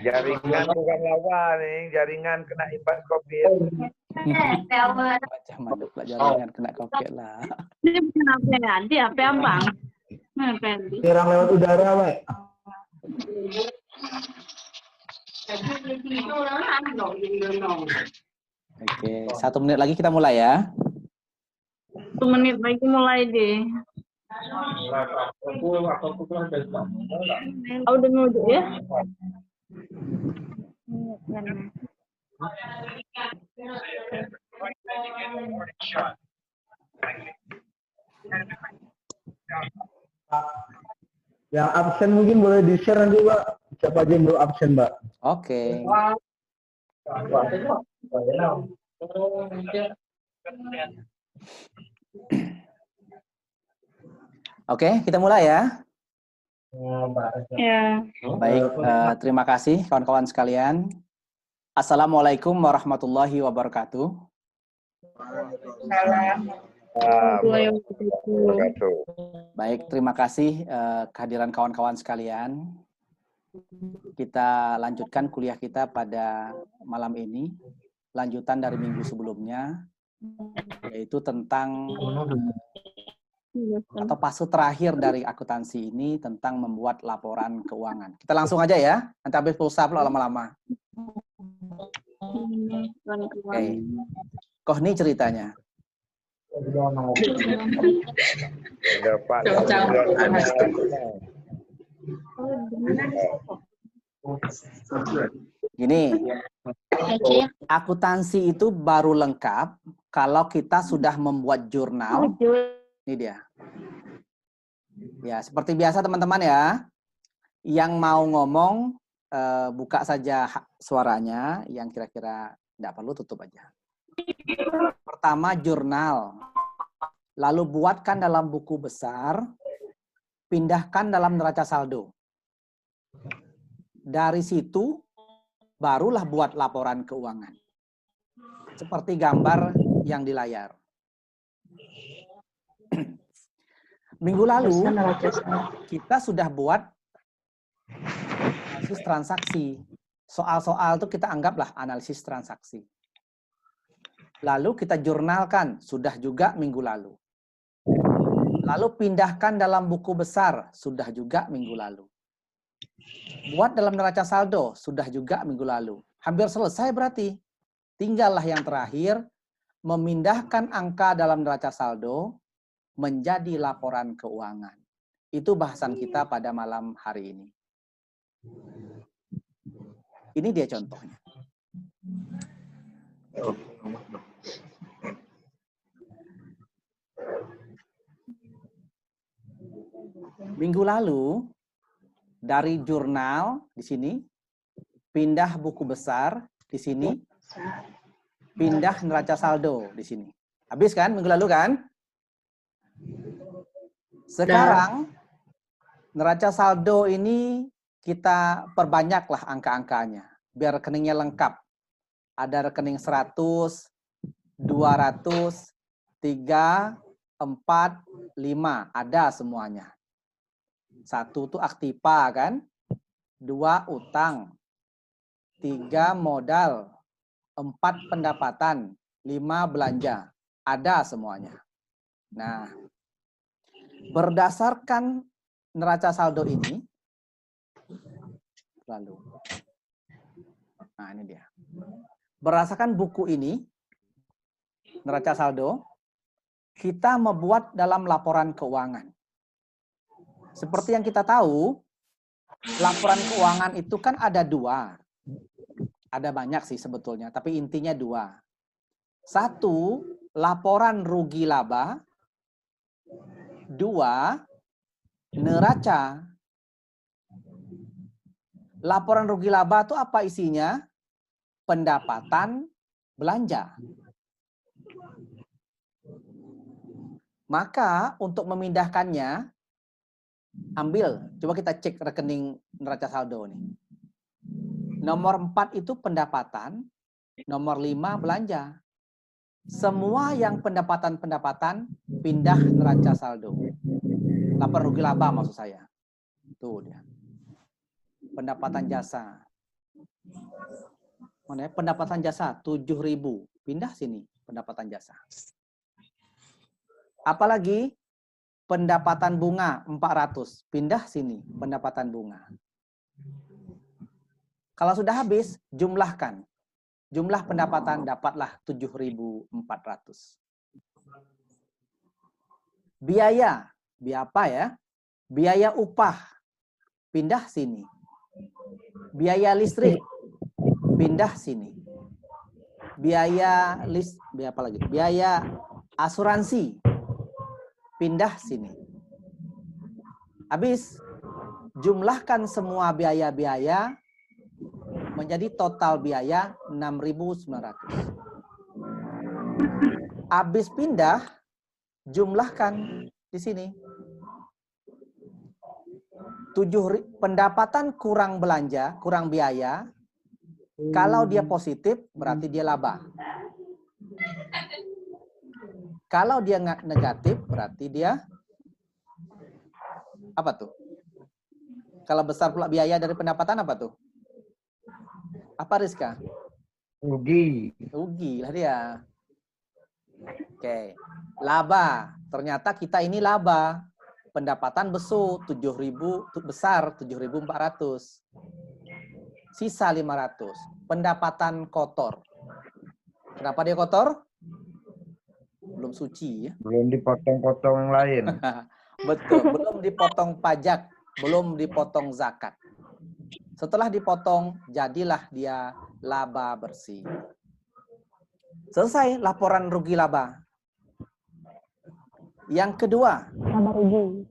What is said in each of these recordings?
Jaringan bukan lawan nih, jaringan kena imbas COVID. Baca maduk lah jaringan kena COVID lah. Ini bukan apa ya? Nanti apa ambang? Nyerang lewat udara, Pak. Oke, 1 menit lagi kita mulai ya. 1 menit lagi mulai deh. Oh, udah nuduk ya? Yang absen mungkin boleh di-share nanti, Pak. Siapa aja yang belum absen, Mbak? Oke. Oke, kita mulai ya. Ya. Baik, terima kasih kawan-kawan sekalian. Assalamualaikum warahmatullahi wabarakatuh. Baik, terima kasih kehadiran kawan-kawan sekalian. Kita lanjutkan kuliah kita pada malam ini. Lanjutan dari minggu sebelumnya, yaitu tentang atau fase terakhir dari akuntansi ini tentang membuat laporan keuangan. Kita langsung aja ya, nanti habis pulsa pula lama-lama. Oke. Kok ini ceritanya? Udah Pak. Gini, akuntansi itu baru lengkap kalau kita sudah membuat jurnal. Ini dia. Ya, seperti biasa teman-teman ya. Yang mau ngomong, buka saja suaranya. Yang kira-kira tidak perlu tutup aja. Pertama, jurnal. Lalu buatkan dalam buku besar. Pindahkan dalam neraca saldo. Dari situ, barulah buat laporan keuangan. Seperti gambar yang di layar. Minggu lalu, kita sudah buat analisis transaksi. Soal-soal itu kita anggaplah analisis transaksi. Lalu kita jurnalkan, sudah juga minggu lalu. Lalu pindahkan dalam buku besar, sudah juga minggu lalu. Buat dalam neraca saldo, sudah juga minggu lalu. Hampir selesai berarti. Tinggallah yang terakhir, memindahkan angka dalam neraca saldo menjadi laporan keuangan. Itu bahasan kita pada malam hari ini. Ini dia contohnya. Minggu lalu, dari jurnal di sini, pindah buku besar di sini, pindah neraca saldo di sini. Habis kan minggu lalu kan? Sekarang neraca saldo ini kita perbanyaklah angka-angkanya biar rekeningnya lengkap. Ada rekening 100, 200, 3, 4, 5, ada semuanya. 1 itu aktiva kan? 2 utang, 3 modal, 4 pendapatan, 5 belanja. Ada semuanya. Nah, berdasarkan neraca saldo ini, lalu, nah ini dia. Berdasarkan buku ini, neraca saldo, kita membuat dalam laporan keuangan. Seperti yang kita tahu, laporan keuangan itu kan ada 2. Ada banyak sih sebetulnya, tapi intinya 2. 1, laporan rugi laba. 2, neraca. Laporan rugi laba itu apa isinya? Pendapatan belanja. Maka untuk memindahkannya, coba kita cek rekening neraca saldo nih. Nomor 4 itu pendapatan, nomor 5 belanja. Semua yang pendapatan pindah neraca saldo. Lapor rugi laba maksud saya. Tuh dia. Pendapatan jasa. Mana ya? Pendapatan jasa 7.000. Pindah sini pendapatan jasa. Apalagi pendapatan bunga 400. Pindah sini pendapatan bunga. Kalau sudah habis, jumlahkan. Jumlah pendapatan dapatlah 7.400. Biaya. Biaya apa ya? Biaya upah. Pindah sini. Biaya listrik. Pindah sini. Biaya apa lagi? Biaya asuransi. Pindah sini. Habis, jumlahkan semua biaya-biaya menjadi total biaya 6.900. Habis pindah, jumlahkan di sini. Pendapatan kurang belanja, kurang biaya. Kalau dia positif, berarti dia laba. Kalau dia negatif, berarti dia apa tuh? Kalau besar pula biaya dari pendapatan, apa tuh? Apa, Rizka? Rugi. Rugi lah dia. Oke. Laba. Ternyata kita ini laba. Pendapatan besar 7.400. Sisa 500. Pendapatan kotor. Kenapa dia kotor? Belum suci ya. Belum dipotong-potong yang lain. Betul, belum dipotong pajak, belum dipotong zakat. Setelah dipotong, jadilah dia laba bersih. Selesai laporan rugi laba. Yang kedua, Laba rugi.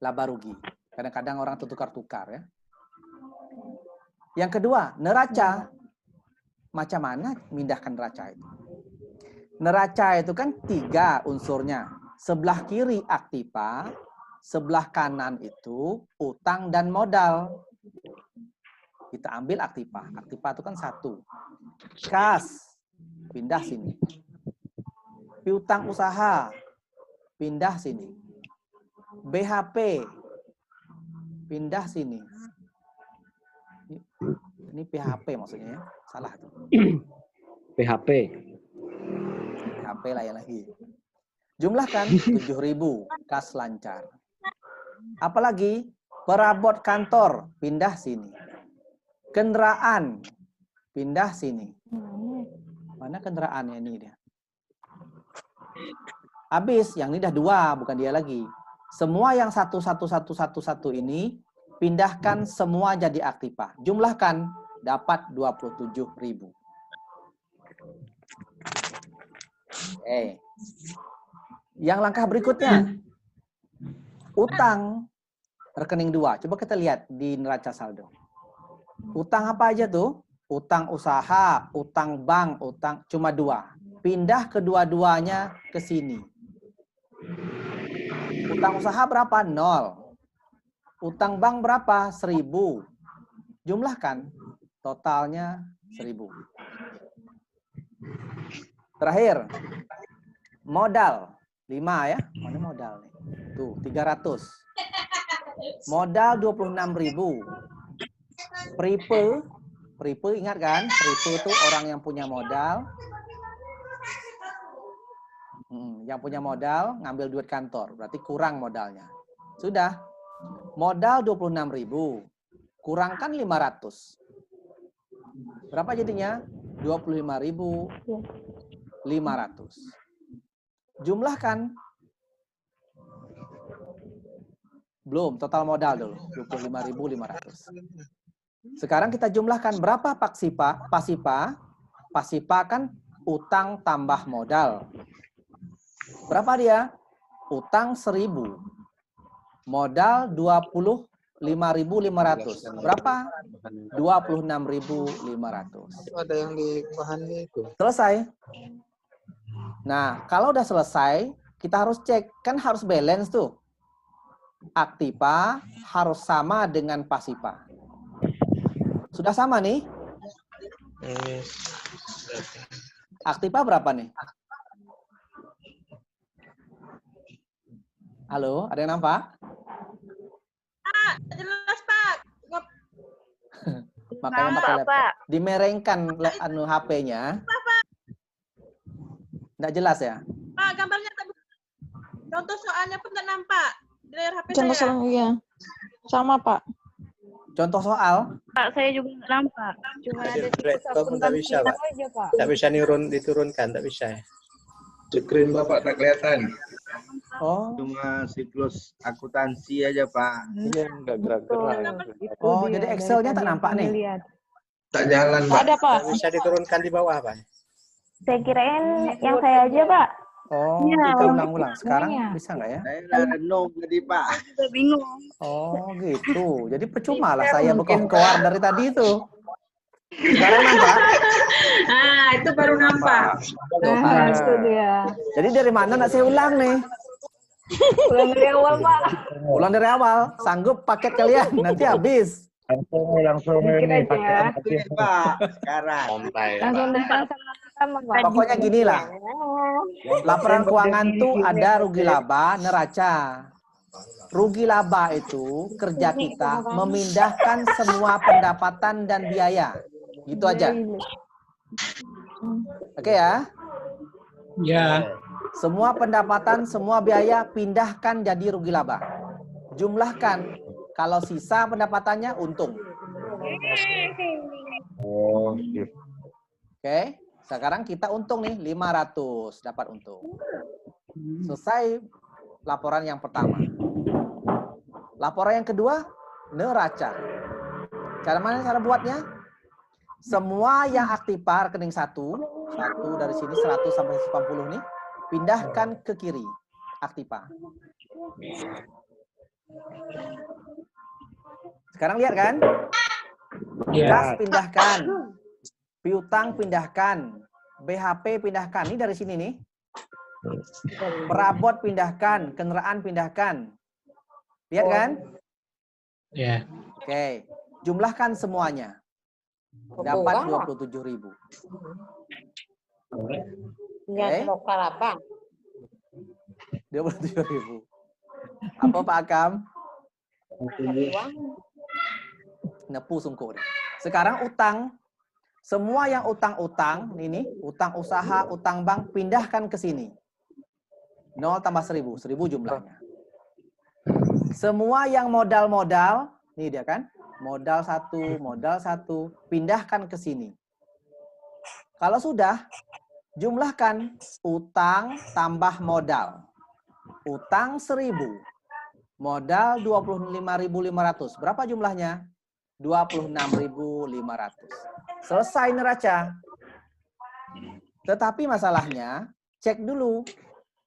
laba rugi. Kadang-kadang orang tukar-tukar ya. Yang kedua, neraca. Macam mana memindahkan neraca itu? Neraca itu kan 3 unsurnya. Sebelah kiri aktiva, sebelah kanan itu utang dan modal. Kita ambil aktiva. Aktiva itu kan 1. Kas, pindah sini. Piutang usaha, pindah sini. BHP, pindah sini. Ini PHP maksudnya ya. Salah tuh. PHP. PHP lah ya lagi. Jumlahkan 7.000, kas lancar. Apalagi perabot kantor, pindah sini. Kendaraan, pindah sini. Mana kendaraannya ini dia? Habis, yang ini dah 2, bukan dia lagi. Semua yang 1 ini, pindahkan semua jadi aktiva. Jumlahkan, dapat 27.000. Oke. Yang langkah berikutnya, utang rekening 2. Coba kita lihat di neraca saldo. Utang apa aja tuh? Utang usaha, utang bank, utang cuma 2. Pindah kedua-duanya ke sini. Utang usaha berapa? 0. Utang bank berapa? 1.000. Jumlahkan. Totalnya 1.000. Terakhir. Modal. 5 ya. Mana modal nih? Tuh, 300. Modal 26.000. Prepe ingat kan? Prepe itu orang yang punya modal. Yang punya modal ngambil duit kantor, berarti kurang modalnya. Sudah. Modal 26.000. Kurangkan 500. Berapa jadinya? 25.500. Jumlahkan. Belum, total modal dulu. 25.500. Sekarang kita jumlahkan berapa pasipa? Pasipa kan utang tambah modal. Berapa dia? Utang 1.000. Modal 25.500. Berapa? 26.500. Ada yang di bahan itu. Selesai. Nah, kalau udah selesai, kita harus cek. Kan harus balance tuh. Aktiva harus sama dengan pasipa. Sudah sama nih? Aktiva berapa nih? Halo, ada yang nampak? Jelas Pak. Makanya pakai laptop. Dimerengkan anu HP-nya. Nggak jelas ya? Pak, gambarnya tak bisa. Contoh soalnya pun tak nampak di layar HP Contoh saya. soal iya. Sama, Pak. Contoh soal? Pak, saya juga nggak nampak. Cuma ada laptop pun tak bisa, Pak. Aja, Pak. Tak bisa diturunkan, tak bisa ya. Screen Bapak tak kelihatan. Oh, Cuma siklus akuntansi aja, Pak. Iya, nggak gerak-gerak. oh jadi Excel-nya tak nampak nih? Tak jalan, Pak. Ada, Pak. Tak bisa diturunkan di bawah, Pak. Saya kirain yang saya aja, Pak. Oh, Iya. kita ulang-ulang. Sekarang bisa nggak ya? Saya udah renung tadi, Pak. Saya bingung. Oh, gitu. Jadi percuma lah saya berkoar dari tadi itu. Sekarang nampak? Ah, itu baru nampak. Ah. Itu dia. Jadi dari mana nak saya ulang nih? Ulang dari awal, Pak. Ulang dari awal. Sanggup paket kalian? Nanti habis. Langsung Dikit ini aja. pakai Pak, sekarang. Langsung datang sama-sama, Pak. Pokoknya gini lah. Laporan keuangan tuh ada rugi laba, neraca. Rugi laba itu kerja kita memindahkan semua pendapatan dan biaya. Gitu aja. Oke ya? Ya. Semua pendapatan, semua biaya pindahkan jadi rugi laba. Jumlahkan. Kalau sisa pendapatannya untung. Oh, gitu. Oke. Sekarang kita untung nih 500 dapat untung. Selesai laporan yang pertama. Laporan yang kedua, neraca. Cara mana cara buatnya? Semua yang aktiva rekening satu dari sini 100 sampai 180 nih, pindahkan ke kiri, aktiva. Sekarang lihat kan? Kas pindahkan, piutang pindahkan, BHP pindahkan. Ini dari sini nih. Perabot pindahkan, kendaraan pindahkan. Lihat kan? Ya. Oke, jumlahkan semuanya. Dapat 27.000. Oke. 27.000. Apa Pak Akam? Nepu sungkur. Sekarang utang. Semua yang utang-utang, ini utang usaha, utang bank, pindahkan ke sini. 0 tambah 1.000, 1.000 jumlahnya. Semua yang modal-modal, ini dia kan, modal satu, pindahkan ke sini. Kalau sudah, jumlahkan utang tambah modal. Utang 1.000, modal 25.500. Berapa jumlahnya? 26.500. Selesai neraca. Tetapi masalahnya, cek dulu.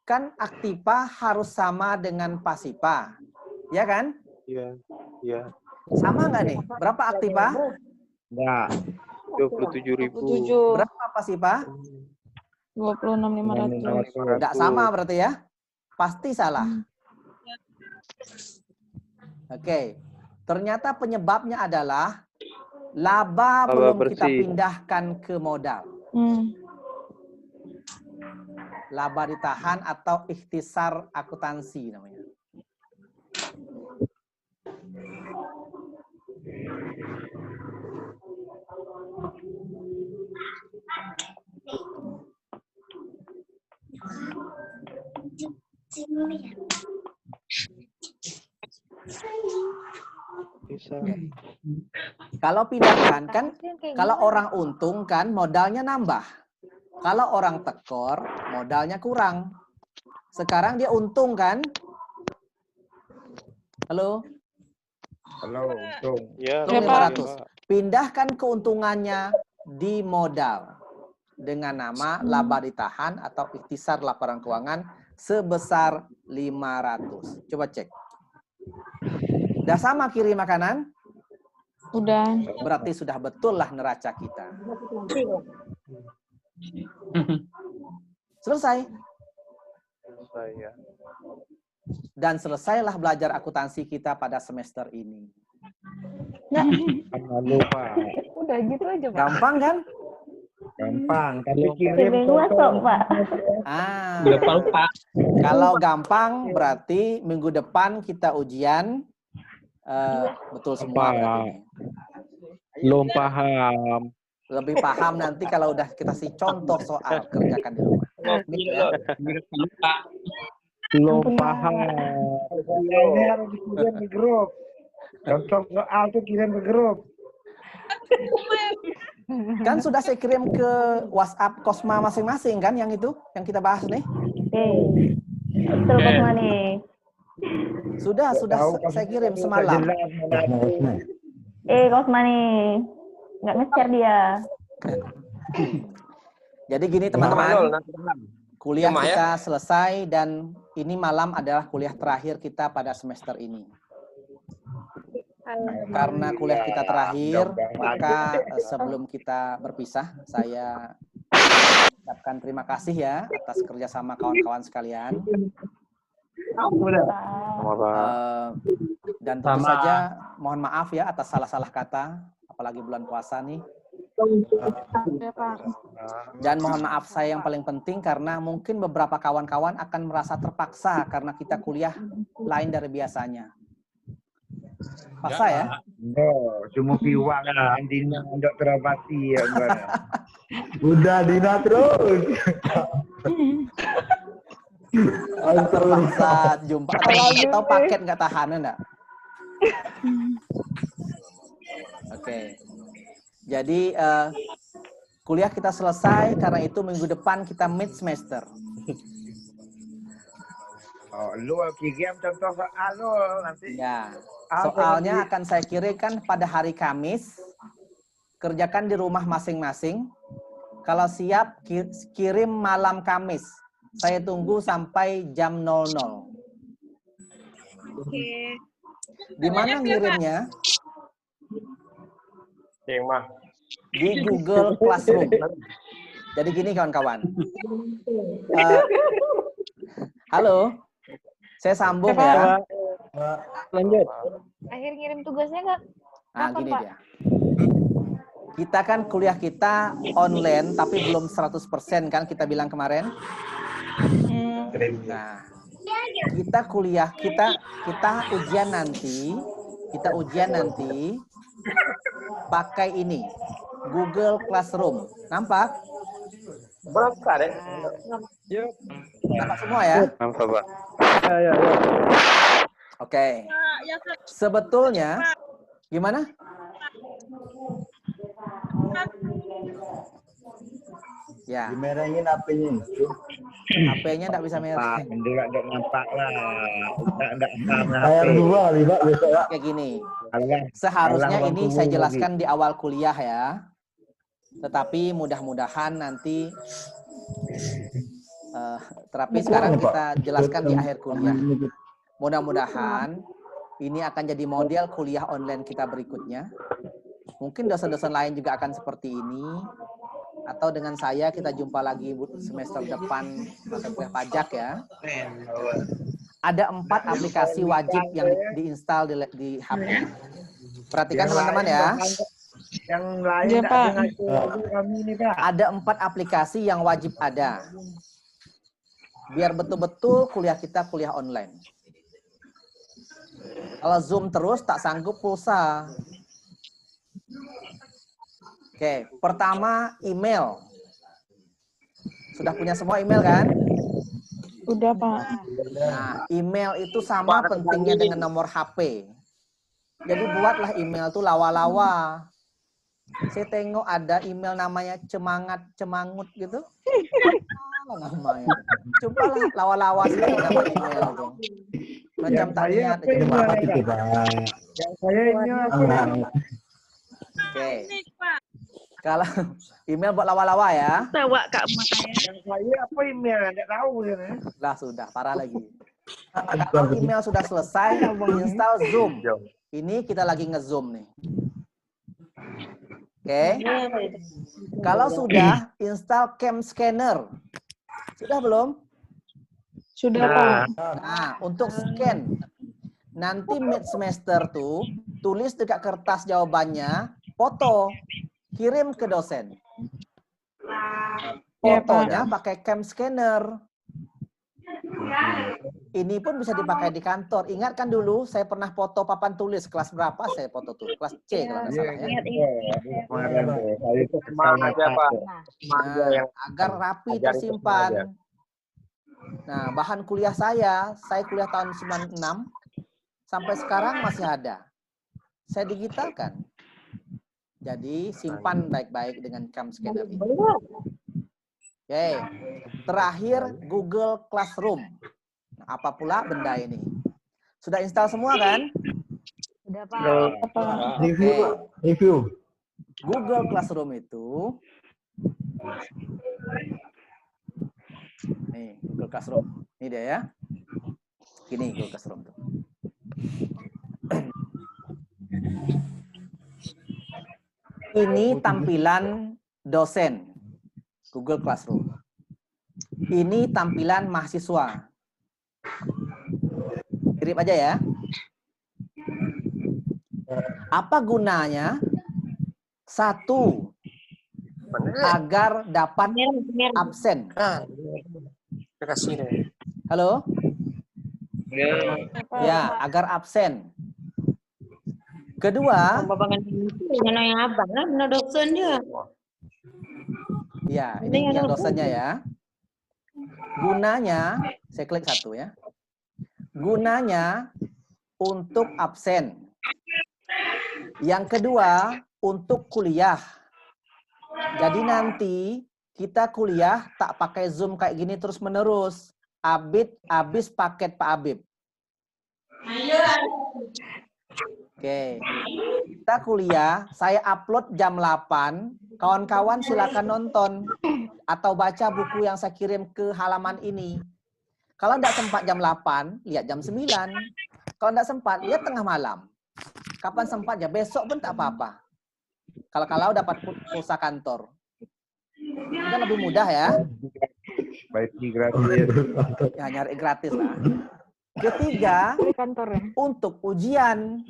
Kan aktiva harus sama dengan pasiva. Ya kan? Iya, iya. Sama nggak nih? Berapa aktiva? Enggak. 27.000. Berapa pasiva? 26.500. Nggak sama berarti ya? Pasti salah. Oke. Ternyata penyebabnya adalah laba belum kita pindahkan ke modal. Laba ditahan atau ikhtisar akuntansi namanya. Bisa. Kalau pindahkan kan, kalau orang untung kan modalnya nambah. Kalau orang tekor modalnya kurang. Sekarang dia untung kan? Halo? Halo, untung. Ya, Untung Pak. 500. Pindahkan keuntungannya di modal dengan nama laba ditahan atau ikhtisar laporan keuangan sebesar 500. Coba cek. Udah sama kirim makanan? Udah. Berarti sudah betul lah neraca kita. Selesai. Selesai ya. Dan selesailah belajar akuntansi kita pada semester ini. Malu, Pak. Udah gitu aja, Pak. Gampang kan? gampang, tapi kirim Seminggu masuk, Pak. Ah, Lupa. kalau gampang berarti minggu depan kita ujian betul semua berarti. Belum paham. Lebih paham nanti kalau udah kita kasih contoh soal kerjakan di rumah. Gitu ya. Belum Ampun, Pak. paham. Ini harus dikirim di grup. Contoh soal tuh kirim ke grup. Kan sudah saya kirim ke WhatsApp Kosma masing-masing kan yang itu yang kita bahas nih. Oke. Betul, Kosma nih. Sudah saya kirim semalam. Kosma nih. Nggak nge-share dia. Jadi gini teman-teman, kuliah kita selesai dan ini malam adalah kuliah terakhir kita pada semester ini. Karena kuliah kita terakhir, maka sebelum kita berpisah, saya ucapkan terima kasih ya atas kerjasama kawan-kawan sekalian. Dan tentu saja mohon maaf ya atas salah-salah kata, apalagi bulan puasa nih. Dan mohon maaf saya yang paling penting karena mungkin beberapa kawan-kawan akan merasa terpaksa karena kita kuliah lain dari biasanya. Paksa ya? No, cuma piwak kan Dina untuk terobati ya. Udah Dina terus. Terpaksa jumpa atau paket nggak tahan enggak? Oke. Jadi kuliah kita selesai karena itu minggu depan kita mid semester. Oh, lu kirim contoh soal lu nanti. Ya. Soalnya akan saya kirimkan pada hari Kamis. Kerjakan di rumah masing-masing. Kalau siap kirim malam Kamis. Saya tunggu sampai jam 00. Oke. Di mana ngirimnya? Di Google Classroom. Jadi gini kawan-kawan. Halo. Saya sambung ya. Lanjut. Akhir ngirim tugasnya nggak? Nah, gini dia. Kita kan kuliah kita online, tapi belum 100% kan kita bilang kemarin. Nah, kita kuliah, kita ujian nanti pakai ini, Google Classroom. Nampak? Nampak semua ya? Nampak, Pak. Ya. Oke. Sebetulnya gimana? Ya. Dimerengin HP-nya itu. HP-nya enggak bisa merah. Enggak nampak lah. Enggak sama Kayak HP. dua, Pak, besok ya. Kayak gini. Seharusnya ini saya jelaskan di awal kuliah ya. Tetapi mudah-mudahan nanti terapi sekarang kita jelaskan di akhir kuliah. Mudah-mudahan ini akan jadi model kuliah online kita berikutnya. Mungkin dosen-dosen lain juga akan seperti ini. Atau dengan saya kita jumpa lagi semester depan mata kuliah pajak ya. Ada 4 aplikasi wajib yang diinstal di HP. Perhatikan teman-teman ya. Yang lain Ya, Pak. kami ini Pak. Ada 4 aplikasi yang wajib ada. Biar betul-betul kuliah kita kuliah online. Kalau Zoom terus tak sanggup pulsa. Oke, pertama email. Sudah punya semua email kan? Udah, Pak. Nah, email itu sama pentingnya dengan nomor HP. Jadi buatlah email tuh lawa-lawa. Saya tengok ada email namanya cemangut gitu. Namanya. Cobalah lawa-lawa sih nama email itu. Macam tak lihat. Yang saya ini Oke. Kalau email buat lawa-lawa ya. Tawa Kak Maya. Yang saya apa email? Enggak tahu ya. Lah sudah, parah lagi. Kalau email sudah selesai, install Zoom. Ini kita lagi nge-Zoom nih. Oke. Kalau sudah, install Cam Scanner. Sudah belum? Sudah, Pak. Nah, untuk scan. Nanti mid semester tuh, tulis dekat kertas jawabannya, foto, kirim ke dosen. Ya, Fotonya Pak. pakai cam scanner. Ini pun bisa dipakai di kantor. Ingat kan dulu saya pernah foto papan tulis kelas berapa saya foto tuh? Kelas C kalau nggak salah ya. Kemarin tuh, saya itu kesalnya Pak. Nah, agar rapi tersimpan. Nah, bahan kuliah saya kuliah tahun 96 sampai sekarang masih ada. Saya digitalkan. Jadi simpan baik-baik dengan cam scanner ini. Oke, terakhir Google Classroom. Nah, apa pula benda ini? Sudah install semua kan? Udah, Pak. Review, Pak. Review. Google Classroom itu, nih Google Classroom, ini dia ya. Gini Google Classroom tuh. Ini tampilan dosen Google Classroom. Ini tampilan mahasiswa. Kirim aja ya. Apa gunanya? Satu, agar dapat absen. Halo? Ya, agar absen. Kedua, ya, ini yang dosennya ya. Gunanya, saya klik satu ya. Gunanya untuk absen. Yang kedua, untuk kuliah. Jadi nanti kita kuliah tak pakai Zoom kayak gini terus-menerus. Habis paket Pak Habib. Oke. Kita kuliah, saya upload jam 8. Kawan-kawan silakan nonton atau baca buku yang saya kirim ke halaman ini. Kalau tidak sempat jam 8, lihat jam 9. Kalau tidak sempat, lihat tengah malam. Kapan sempat ya, besok pun tak apa-apa. Kalau dapat pulsa kantor. Itu kan lebih mudah ya. Baik gratis. Ya, nyari gratis lah. Ketiga, untuk ujian.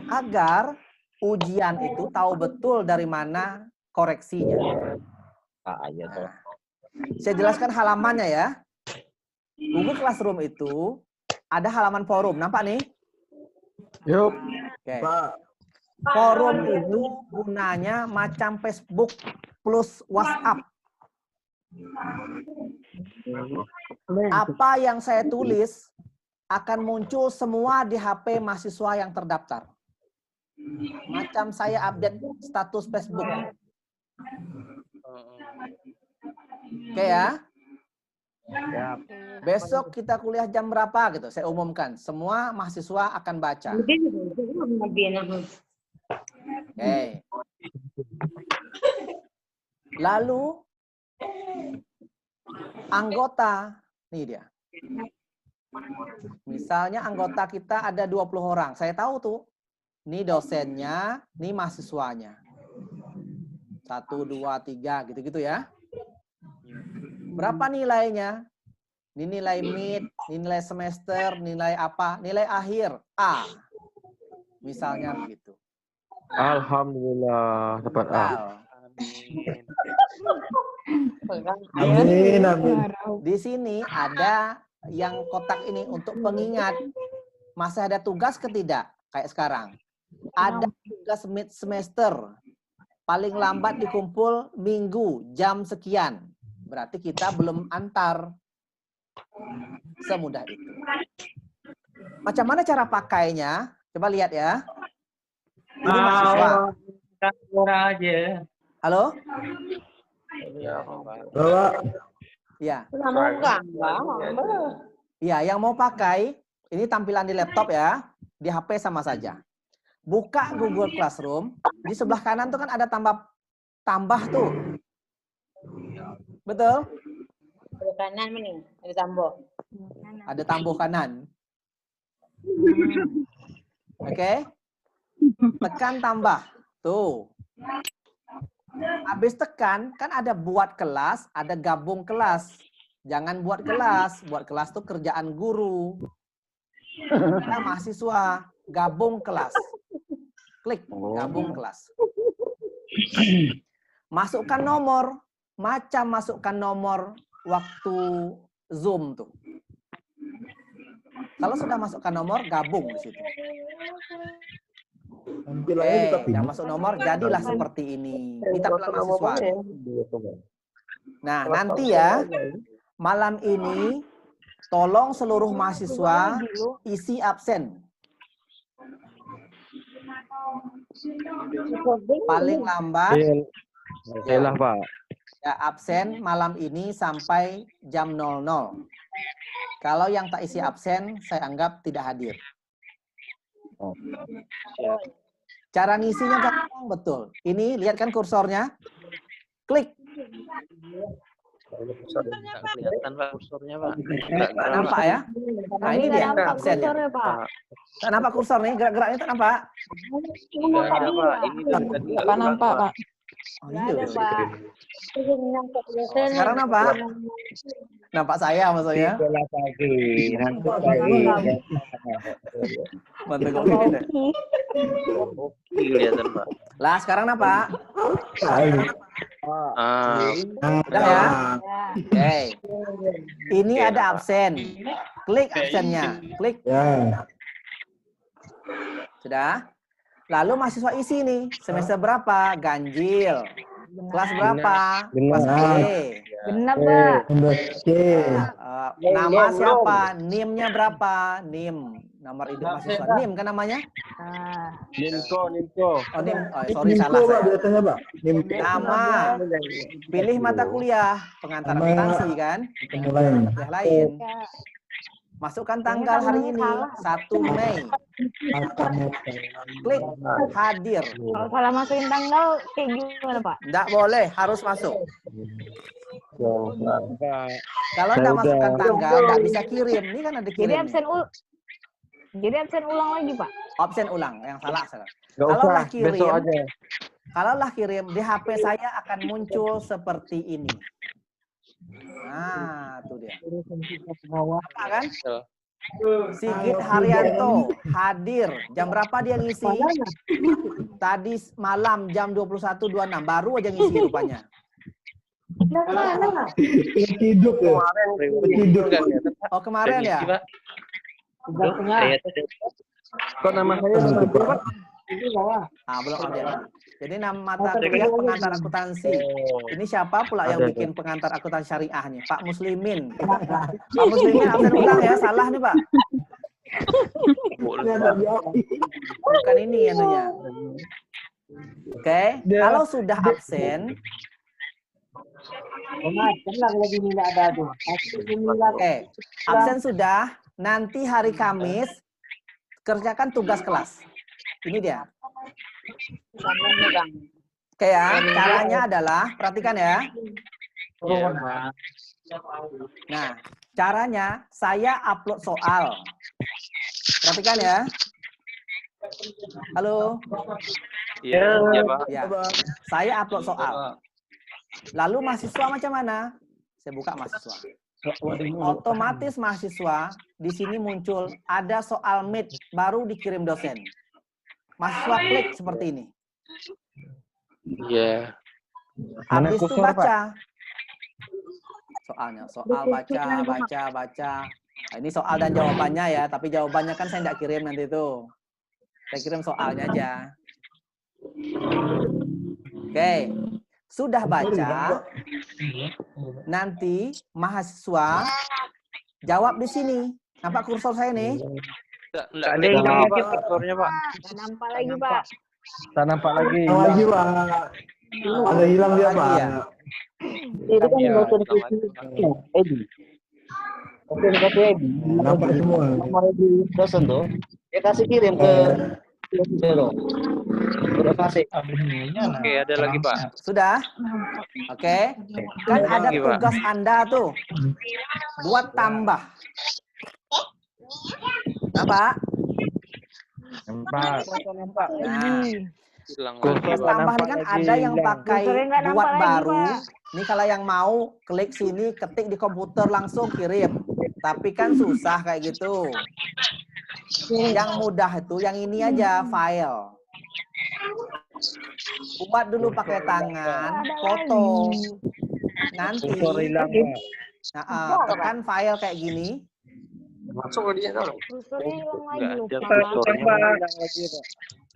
Agar ujian itu tahu betul dari mana koreksinya. Nah, saya jelaskan halamannya ya. Google Classroom itu ada halaman forum. Nampak nih? Yuk. Oke. Forum itu gunanya macam Facebook plus WhatsApp. Apa yang saya tulis akan muncul semua di HP mahasiswa yang terdaftar. Macam saya update status Facebook. Oke ya. Besok kita kuliah jam berapa gitu, saya umumkan. Semua mahasiswa akan baca. Oke. Lalu anggota, nih dia. Misalnya anggota kita ada 20 orang. Saya tahu tuh. Ini dosennya, ini mahasiswanya. 1, 2, 3, gitu-gitu ya. Berapa nilainya? Ini nilai mid, ini nilai semester, nilai apa? Nilai akhir, A. Misalnya begitu. Alhamdulillah dapat A. Amin, amin. Di sini ada yang kotak ini untuk pengingat. Masih ada tugas ketidak? Kayak sekarang. Ada tugas mid semester. Paling lambat dikumpul minggu, jam sekian. Berarti kita belum antar. Semudah itu. Macam mana cara pakainya? Coba lihat ya. Ini mahasiswa. Halo? Bapak. Ya. Ya, yang mau pakai, ini tampilan di laptop ya. Di HP sama saja. Buka Google Classroom. Di sebelah kanan tuh kan ada tambah tuh. Betul? Kanan nih, ada tambah. Ada tambah kanan. Oke. Tekan tambah. Tuh. Habis tekan, kan ada buat kelas, ada gabung kelas. Jangan buat kelas. Buat kelas tuh kerjaan guru. Kita mahasiswa, gabung kelas. Klik gabung kelas. Masukkan nomor, macam masukkan nomor waktu Zoom tuh. Kalau sudah masukkan nomor, gabung di situ. Oke, yang masuk nomor, jadilah seperti ini. Kita pelan mahasiswa. Nah, nanti ya, malam ini, tolong seluruh mahasiswa isi absen. Paling lambat. Yalah, Pak. Ya, absen malam ini sampai jam 00. Kalau yang tak isi absen, saya anggap tidak hadir. Cara ngisinya gampang betul. Ini lihat kan kursornya. Klik. Kelihatan Pak kursornya, Pak. Tak nampak ya? Nah, ini dia absen. Tak nampak kursor nih, gerak-geraknya tak nampak. Pak nampak, Pak. Oh, iya. Sekarang nampak? Nampak saya maksudnya. Bantu gokin deh. Kelihatan, Pak. Lah, sekarang nampak? Udah ya? Oke. Ini ada absen. Klik absennya. Klik. Sudah? Lalu mahasiswa isi nih. Semester berapa? Ganjil. Kelas berapa? Kelas B. Benar, Pak. Nama siapa? NIM-nya berapa? NIM. Nomor induk mahasiswa. NIM kan namanya? Nimko. Oh, NIM. Oh, sorry, salah saya. Nama. Pilih mata kuliah. Pengantar akuntansi kan? Kuliah lain. Masukkan tanggal hari ini. 1 Mei. Klik hadir. Kalau salah masukin tanggal, kayak gimana, Pak? Nggak boleh, harus masuk. Kalau nggak masukkan tanggal, nggak bisa kirim. Ini kan ada kirim. Jadi absen ulang lagi, Pak? Absen ulang, yang salah. Nggak usah, besok aja. Kalaulah kirim, di HP saya akan muncul seperti ini. Nah, itu dia. Apa kan? Sigit Haryanto hadir. Jam berapa dia ngisi? Tadi malam jam 21.26. Baru aja ngisi rupanya. Hidup ya. Hidup. Oh, kemarin ya? Kok nama saya Pak? Belum ada. Jadi nama mata kuliah pengantar akuntansi. Ini siapa pula yang bikin pengantar akuntansi syariah nih? Pak Muslimin. Pak Muslimin absen ulang ya, salah nih Pak. Bukan ini anunya. Oke, kalau sudah absen. Oke, absen sudah. Nanti hari Kamis kerjakan tugas kelas. Ini dia. Oke ya, caranya adalah, perhatikan ya. Nah, caranya saya upload soal. Perhatikan ya. Halo. Iya, Pak. Ya, saya upload soal. Lalu mahasiswa macam mana? Saya buka mahasiswa. Otomatis mahasiswa di sini muncul ada soal meet baru dikirim dosen. Mahasiswa klik seperti ini. Iya. Habis itu baca. Soalnya, soal baca. Nah, ini soal dan jawabannya ya, tapi jawabannya kan saya tidak kirim nanti itu. Saya kirim soalnya aja. Oke. Sudah baca, nanti mahasiswa jawab di sini. Nampak kursor saya nih? Nggak ada yang nampak kursornya, Pak. Nggak nampak lagi, Pak. Tak nampak lagi. Lagi, Pak. Ada hilang dia, Pak. Itu kan Edi. Oke, kasih Edi. Nampak semua. Nomor Edi dosen tuh. Dia kasih kirim ke Zero. Udah kasih. Oke, ada lagi, Pak. Sudah? Oke. Kan ada tugas Anda tuh. Buat tambah. Nampak? Nampak. Nah, tugas tambah ini kan ada yang pakai buat baru. Ini kalau yang mau klik sini, ketik di komputer langsung kirim. Tapi kan susah kayak gitu. Yang mudah itu yang ini aja, file. buat dulu pakai tangan, foto. Nanti hilang, Pak. tekan file kayak gini. Masuk ke dia dong. Kursornya hilang lagi lupa.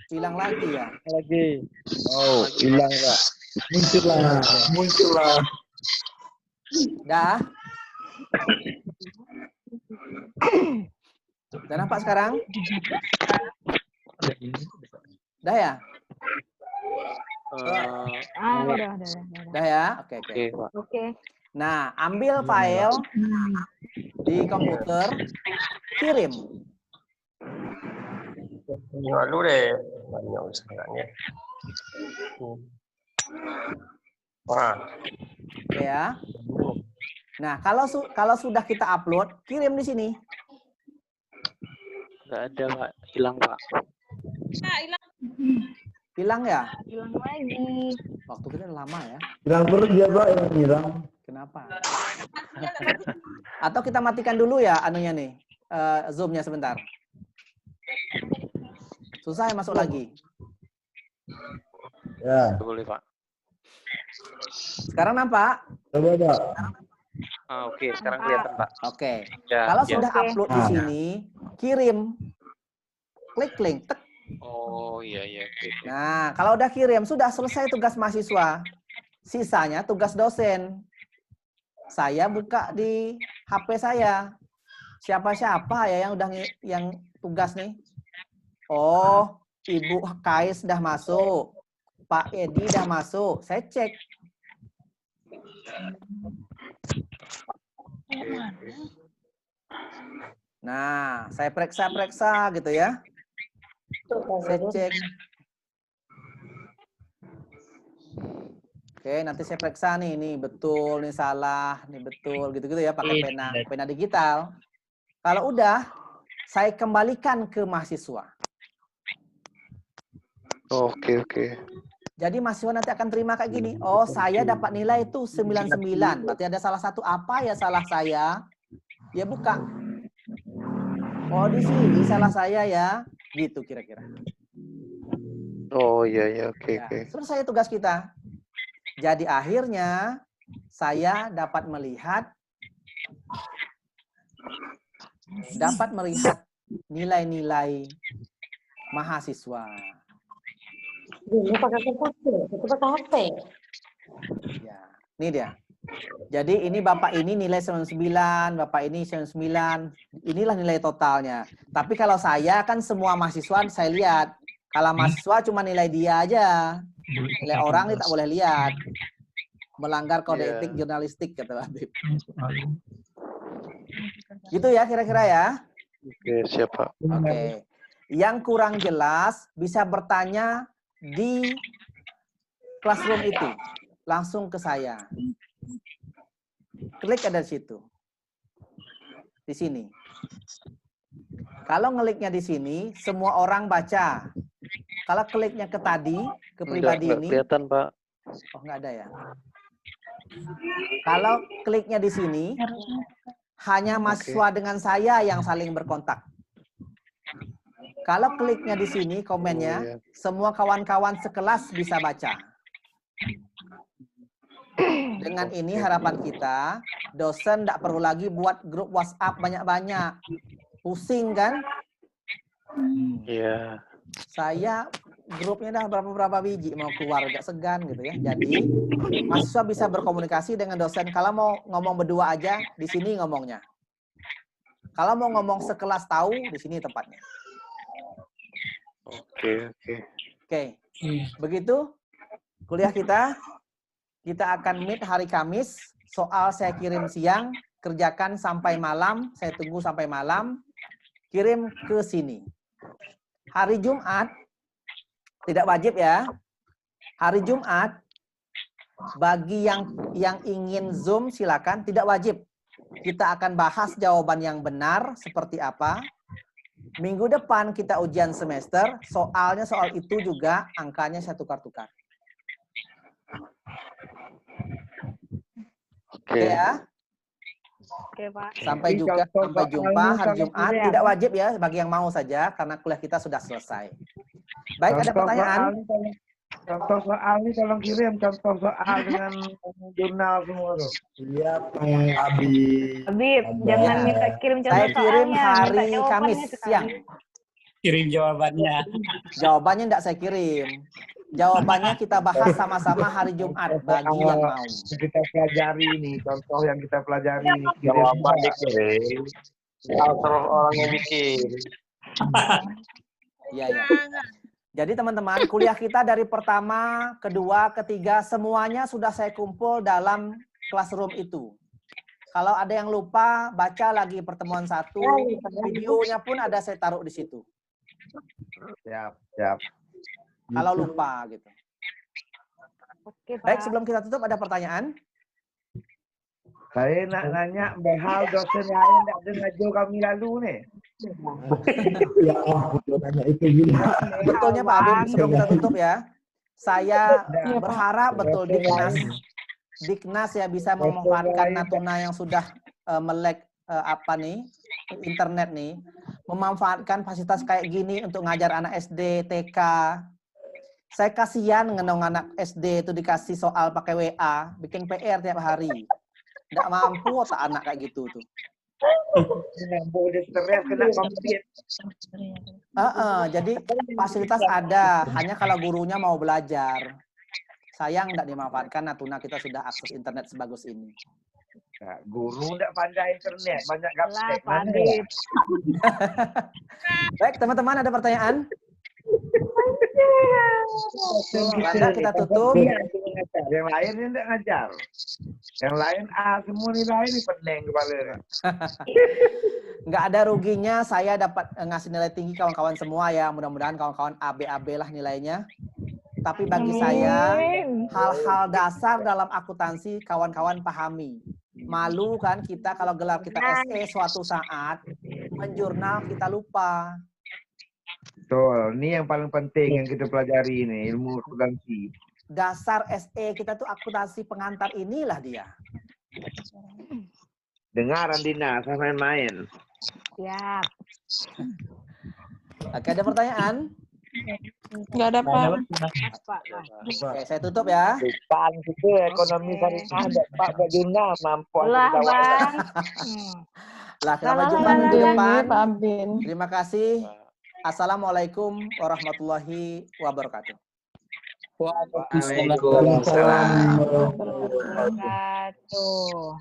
Hilang lagi ya. Lagi. Oh, hilang, Pak. Muncullah. Dah. Udah nampak sekarang? Dah ya? Udah. Dah ya? Oke. Oke. Nah, ambil file di komputer, kirim. Lalu deh. Banyak sebenarnya. Wah. Oke ya. Nah, kalau sudah kita upload, kirim di sini. Nggak ada, Pak. Hilang, Pak. Hilang. Hilang ya? Hilang lagi. Waktu kita lama ya. Hilang terus dia Pak, yang hilang. Kenapa? Atau kita matikan dulu ya anunya nih, Zoom-nya sebentar. Susah ya masuk lagi. Ya. Boleh, Pak. Sekarang nampak? Coba Pak. Oke, sekarang kelihatan, Pak. Oke. Ya, Kalau ya. sudah upload di sini, kirim. Klik link. Tek. Oh, iya. Oke. Nah, kalau udah kirim, sudah selesai tugas mahasiswa. Sisanya tugas dosen. Saya buka di HP saya. Siapa-siapa ya yang udah yang tugas nih? Oh, Ibu Kais sudah masuk. Pak Edi udah masuk. Saya cek. Nah, saya periksa gitu ya. Saya cek. Oke, nanti saya periksa nih, ini betul, nih salah, nih betul, gitu-gitu ya, pakai pena digital. Kalau udah, saya kembalikan ke mahasiswa. Oke. Jadi mahasiswa nanti akan terima kayak gini. Oh, saya dapat nilai itu 99. Berarti ada salah satu, apa ya salah saya? Dia buka. Oh, di sini salah saya ya. Gitu kira-kira. Oh, iya. Oke. Selesai tugas kita. Jadi akhirnya saya dapat melihat nilai-nilai mahasiswa. Ya, ini dia. Jadi ini Bapak ini nilai 99, Bapak ini 99. Inilah nilai totalnya. Tapi kalau saya kan semua mahasiswa saya lihat. Kalau mahasiswa cuma nilai dia aja. Nilai orang ini tak boleh lihat. Melanggar kode etik jurnalistik kata Habib. Gitu ya kira-kira ya. Oke, siap, Pak. Oke. Yang kurang jelas bisa bertanya di classroom itu. Langsung ke saya. Klik ada di situ. Di sini. Kalau ngekliknya di sini, semua orang baca. Kalau kliknya ke tadi, ke pribadi ini. Kelihatan, Pak. Oh, nggak ada ya. Kalau kliknya di sini, hanya mahasiswa dengan saya yang saling berkontak. Kalau kliknya di sini, komennya, semua kawan-kawan sekelas bisa baca. Dengan ini harapan kita, dosen tidak perlu lagi buat grup WhatsApp banyak-banyak. Pusing kan? Iya. Saya grupnya dah berapa biji mau keluar agak segan gitu ya. Jadi mahasiswa bisa berkomunikasi dengan dosen. Kalau mau ngomong berdua aja di sini ngomongnya. Kalau mau ngomong sekelas tahu di sini tempatnya. Oke. Begitu kuliah kita. Kita akan meet hari Kamis. Soal saya kirim siang, kerjakan sampai malam. Saya tunggu sampai malam. Kirim ke sini. Hari Jumat tidak wajib ya. Hari Jumat bagi yang ingin Zoom silakan, tidak wajib. Kita akan bahas jawaban yang benar seperti apa. Minggu depan kita ujian semester, soalnya soal itu juga angkanya saya tukar-tukar. Oke ya. Oke, Pak. Sampai jumpa hari Jumat. Tidak wajib ya bagi yang mau saja karena kuliah kita sudah selesai. Baik, ada pertanyaan? Contoh soal nih tolong kirim contoh soal dengan jurnal semua tuh. Iya, Pak Abi. Habib, jangan Ya. minta kirim contoh Saya kirim soalnya, hari minta jawabannya Kamis sekarang. siang. Kirim jawabannya. Jawabannya enggak saya kirim. Jawabannya kita bahas sama-sama hari Jumat bagi yang mau. Kita pelajari nih, contoh yang kita pelajari nih. Jawaban dikirim. Terus orang yang bikin. Iya, ya. Jadi teman-teman, kuliah kita dari pertama, kedua, ketiga, semuanya sudah saya kumpul dalam classroom itu. Kalau ada yang lupa, baca lagi pertemuan 1, videonya pun ada saya taruh di situ. Siap, siap. Kalau lupa gitu. Oke, Pak. Baik, sebelum kita tutup ada pertanyaan? Saya nak nanya behal dosen lain tak dengar jo kami lalu nih. Ya ampun, nanya itu gila. Betulnya Pak Habib, sebelum kita tutup ya, saya berharap betul Diknas ya bisa memanfaatkan Natuna yang sudah melek internet nih, memanfaatkan fasilitas kayak gini untuk ngajar anak SD, TK. Saya kasihan ngenong anak SD itu dikasih soal pakai WA, bikin PR tiap hari. Nggak mampu otak anak kayak gitu tuh. Jadi fasilitas ada, hanya kalau gurunya mau belajar. Sayang nggak dimanfaatkan Natuna, kita sudah akses internet sebagus ini. Nah, guru nggak pandai internet, banyak gaptek. Baik teman-teman, ada pertanyaan? Landa kita tutup. Yang lain ini tidak ngajar. Yang lain semua nilai ini pening kepala. Nggak ada ruginya saya dapat ngasih nilai tinggi kawan-kawan semua ya. Mudah-mudahan kawan-kawan AB lah nilainya. Tapi bagi saya hal-hal dasar dalam akuntansi kawan-kawan pahami. Malu kan kita kalau gelar kita SE suatu saat menjurnal kita lupa. Betul, ini yang paling penting yang kita pelajari ini, ilmu akuntansi. Dasar SE kita tuh akuntansi pengantar inilah dia. Dengar Andina, saya main-main. Siap. Oke, ada pertanyaan? Nggak ada, Pak. Oke, saya tutup ya. Bukan gitu, ekonomi syariah ada Pak Bajuna mampu. Lah, Bang. Lah, sampai jumpa minggu depan. Pak Abin. Terima kasih. Assalamualaikum warahmatullahi wabarakatuh. Waalaikumsalam. Wabarakatuh.